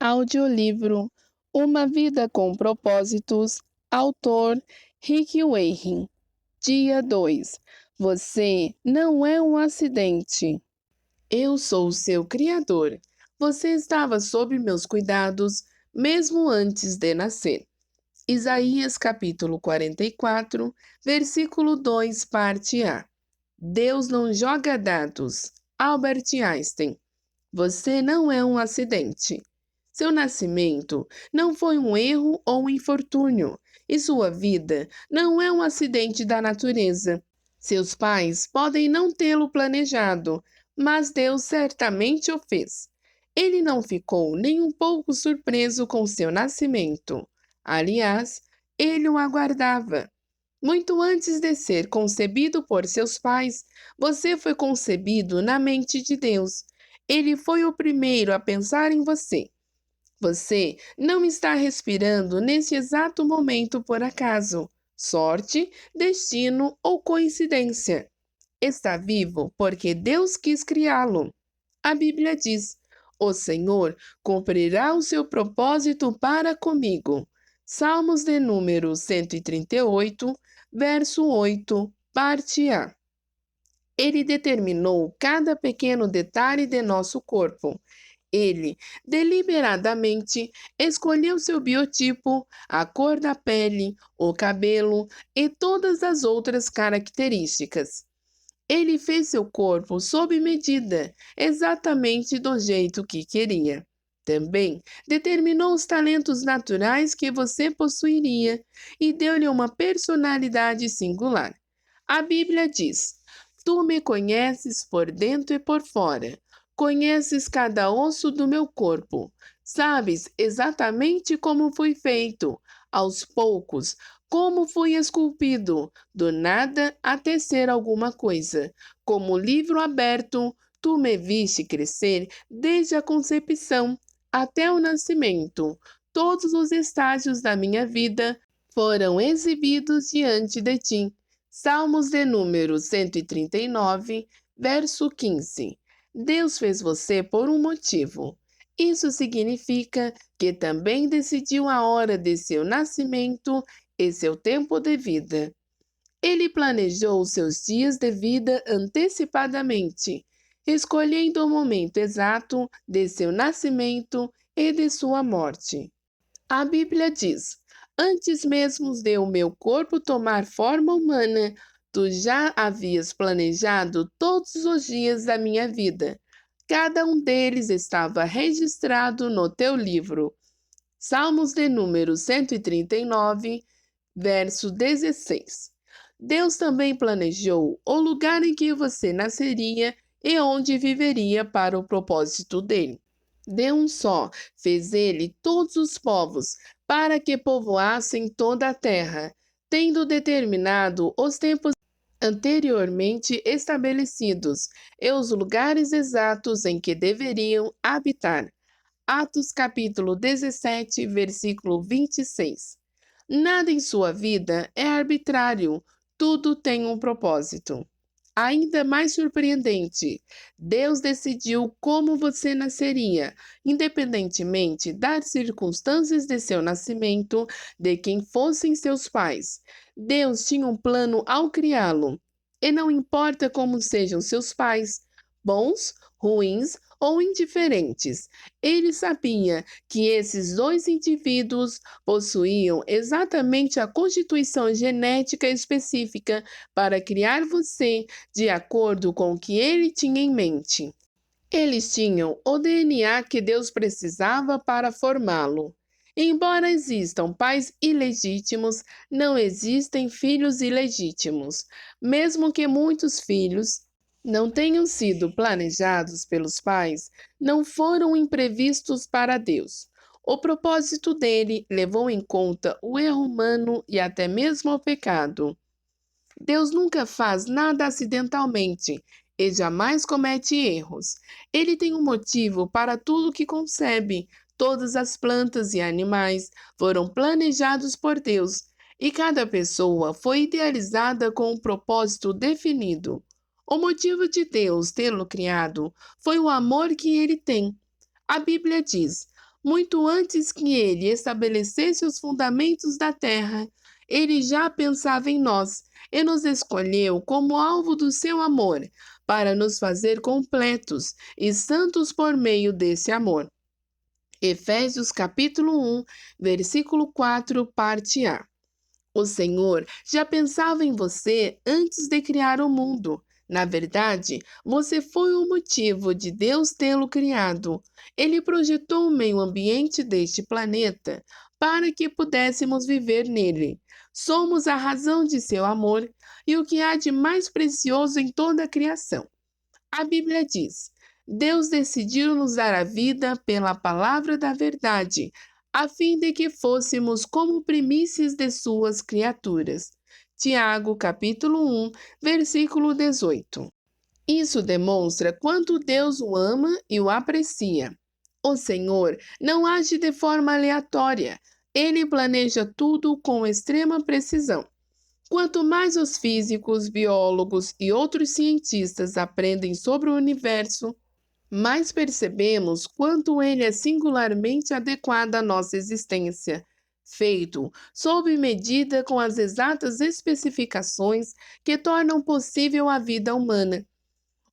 Audiolivro Uma Vida com Propósitos, autor Rick Warren. Dia 2. Você não é um acidente. Eu sou o seu Criador. Você estava sob meus cuidados mesmo antes de nascer. Isaías capítulo 44, versículo 2, parte A. Deus não joga dados. Albert Einstein. Você não é um acidente. Seu nascimento não foi um erro ou um infortúnio, e sua vida não é um acidente da natureza. Seus pais podem não tê-lo planejado, mas Deus certamente o fez. Ele não ficou nem um pouco surpreso com seu nascimento. Aliás, ele o aguardava. Muito antes de ser concebido por seus pais, você foi concebido na mente de Deus. Ele foi o primeiro a pensar em você. Você não está respirando nesse exato momento por acaso, sorte, destino ou coincidência. Está vivo porque Deus quis criá-lo. A Bíblia diz: O Senhor cumprirá o seu propósito para comigo. Salmos de número 138, verso 8, parte A. Ele determinou cada pequeno detalhe de nosso corpo. Ele, deliberadamente, escolheu seu biotipo, a cor da pele, o cabelo e todas as outras características. Ele fez seu corpo sob medida, exatamente do jeito que queria. Também determinou os talentos naturais que você possuiria e deu-lhe uma personalidade singular. A Bíblia diz: Tu me conheces por dentro e por fora. Conheces cada osso do meu corpo. Sabes exatamente como fui feito, aos poucos, como fui esculpido, do nada até ser alguma coisa. Como livro aberto, tu me viste crescer desde a concepção até o nascimento. Todos os estágios da minha vida foram exibidos diante de ti. Salmos de número 139, verso 15. Deus fez você por um motivo. Isso significa que também decidiu a hora de seu nascimento e seu tempo de vida. Ele planejou seus dias de vida antecipadamente, escolhendo o momento exato de seu nascimento e de sua morte. A Bíblia diz: Antes mesmo de o meu corpo tomar forma humana, tu já havias planejado todos os dias da minha vida. Cada um deles estava registrado no teu livro. Salmos de número 139, verso 16. Deus também planejou o lugar em que você nasceria e onde viveria para o propósito dele. De um só fez ele todos os povos, para que povoassem toda a terra, tendo determinado os tempos anteriormente estabelecidos e os lugares exatos em que deveriam habitar. Atos capítulo 17, versículo 26. Nada em sua vida é arbitrário, tudo tem um propósito. Ainda mais surpreendente, Deus decidiu como você nasceria, independentemente das circunstâncias de seu nascimento, de quem fossem seus pais. Deus tinha um plano ao criá-lo, e não importa como sejam seus pais, bons, ruins ou indiferentes, ele sabia que esses dois indivíduos possuíam exatamente a constituição genética específica para criar você de acordo com o que ele tinha em mente. Eles tinham o DNA que Deus precisava para formá-lo. Embora existam pais ilegítimos, não existem filhos ilegítimos. Mesmo que muitos filhos não tenham sido planejados pelos pais, não foram imprevistos para Deus. O propósito dele levou em conta o erro humano e até mesmo o pecado. Deus nunca faz nada acidentalmente e jamais comete erros. Ele tem um motivo para tudo que concebe. Todas as plantas e animais foram planejados por Deus, e cada pessoa foi idealizada com um propósito definido. O motivo de Deus tê-lo criado foi o amor que ele tem. A Bíblia diz: Muito antes que ele estabelecesse os fundamentos da terra, ele já pensava em nós e nos escolheu como alvo do seu amor, para nos fazer completos e santos por meio desse amor. Efésios capítulo 1, versículo 4, parte A. O Senhor já pensava em você antes de criar o mundo. Na verdade, você foi o motivo de Deus tê-lo criado. Ele projetou o meio ambiente deste planeta para que pudéssemos viver nele. Somos a razão de seu amor e o que há de mais precioso em toda a criação. A Bíblia diz: Deus decidiu nos dar a vida pela palavra da verdade, a fim de que fôssemos como primícias de suas criaturas. Tiago, capítulo 1, versículo 18. Isso demonstra quanto Deus o ama e o aprecia. O Senhor não age de forma aleatória. Ele planeja tudo com extrema precisão. Quanto mais os físicos, biólogos e outros cientistas aprendem sobre o universo, mais percebemos quanto ele é singularmente adequado à nossa existência, feito sob medida com as exatas especificações que tornam possível a vida humana.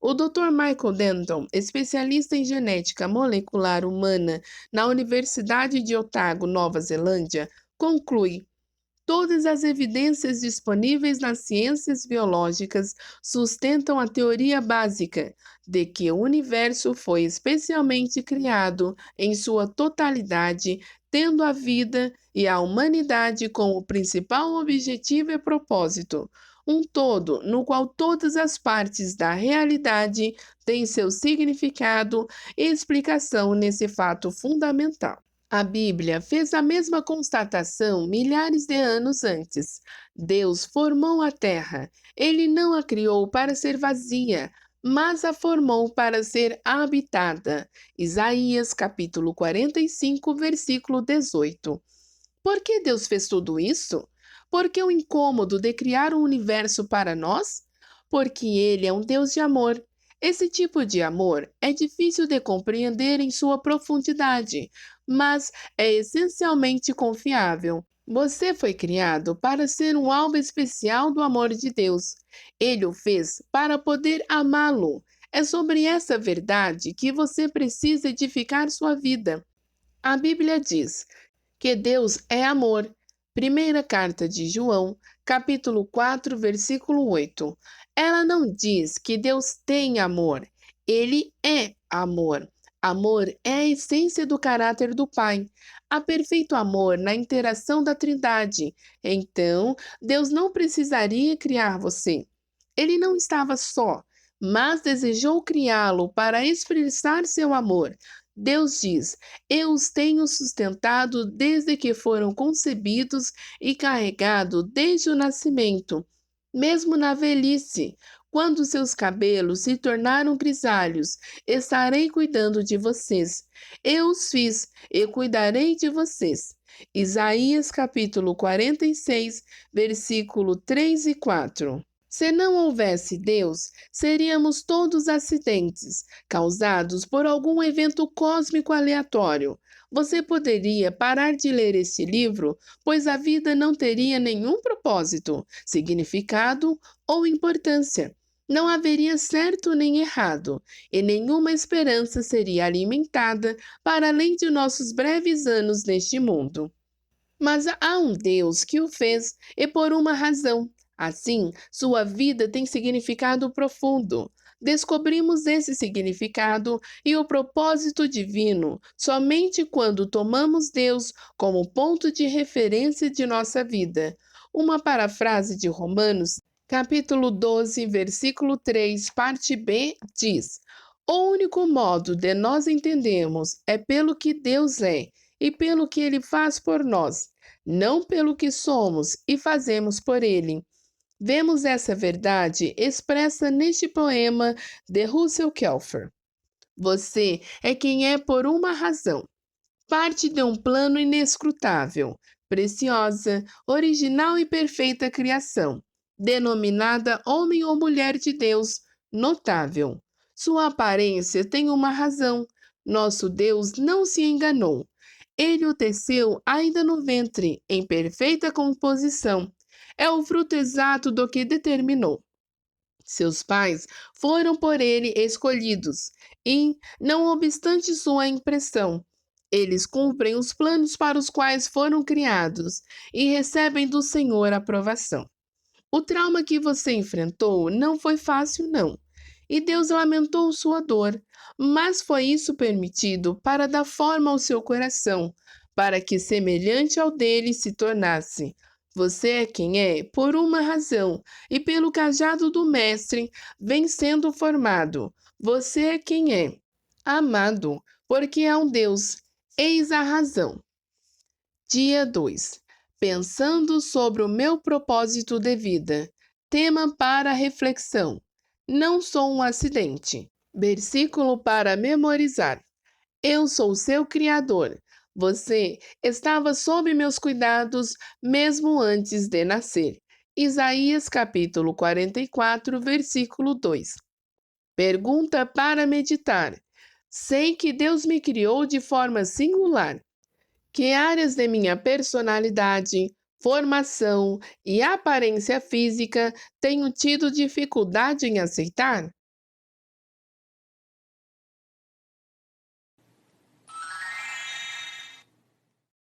O Dr. Michael Denton, especialista em genética molecular humana na Universidade de Otago, Nova Zelândia, conclui: todas as evidências disponíveis nas ciências biológicas sustentam a teoria básica de que o universo foi especialmente criado em sua totalidade, tendo a vida e a humanidade como principal objetivo e propósito, um todo no qual todas as partes da realidade têm seu significado e explicação nesse fato fundamental. A Bíblia fez a mesma constatação milhares de anos antes. Deus formou a terra. Ele não a criou para ser vazia, mas a formou para ser habitada. Isaías capítulo 45, versículo 18. Por que Deus fez tudo isso? Por que o incômodo de criar um universo para nós? Porque Ele é um Deus de amor. Esse tipo de amor é difícil de compreender em sua profundidade, mas é essencialmente confiável. Você foi criado para ser um alvo especial do amor de Deus. Ele o fez para poder amá-lo. É sobre essa verdade que você precisa edificar sua vida. A Bíblia diz que Deus é amor. Primeira carta de João, capítulo 4, versículo 8. Ela não diz que Deus tem amor, ele é amor. Amor é a essência do caráter do Pai. Há perfeito amor na interação da Trindade. Então, Deus não precisaria criar você. Ele não estava só, mas desejou criá-lo para expressar seu amor. Deus diz: eu os tenho sustentado desde que foram concebidos e carregado desde o nascimento, mesmo na velhice. Quando seus cabelos se tornaram grisalhos, estarei cuidando de vocês. Eu os fiz e cuidarei de vocês. Isaías capítulo 46, versículo 3 e 4. Se não houvesse Deus, seríamos todos acidentes, causados por algum evento cósmico aleatório. Você poderia parar de ler este livro, pois a vida não teria nenhum propósito, significado ou importância. Não haveria certo nem errado, e nenhuma esperança seria alimentada para além de nossos breves anos neste mundo. Mas há um Deus que o fez, e por uma razão. Assim, sua vida tem significado profundo. Descobrimos esse significado e o propósito divino somente quando tomamos Deus como ponto de referência de nossa vida. Uma parafrase de Romanos, capítulo 12, versículo 3, parte B, diz: o único modo de nós entendermos é pelo que Deus é e pelo que Ele faz por nós, não pelo que somos e fazemos por Ele. Vemos essa verdade expressa neste poema de Russell Kelfer. Você é quem é por uma razão. Parte de um plano inescrutável, preciosa, original e perfeita criação, denominada homem ou mulher de Deus, notável. Sua aparência tem uma razão. Nosso Deus não se enganou. Ele o teceu ainda no ventre, em perfeita composição. É o fruto exato do que determinou. Seus pais foram por ele escolhidos, e, não obstante sua impressão, eles cumprem os planos para os quais foram criados e recebem do Senhor aprovação. O trauma que você enfrentou não foi fácil, não. E Deus lamentou sua dor, mas foi isso permitido para dar forma ao seu coração, para que semelhante ao dele se tornasse. Você é quem é por uma razão, e pelo cajado do Mestre vem sendo formado. Você é quem é, amado, porque é um Deus. Eis a razão. Dia 2. Pensando sobre o meu propósito de vida. Tema para reflexão. Não sou um acidente. Versículo para memorizar. Eu sou seu Criador. Você estava sob meus cuidados mesmo antes de nascer. Isaías capítulo 44, versículo 2. Pergunta para meditar. Sei que Deus me criou de forma singular. Que áreas de minha personalidade, formação e aparência física tenho tido dificuldade em aceitar?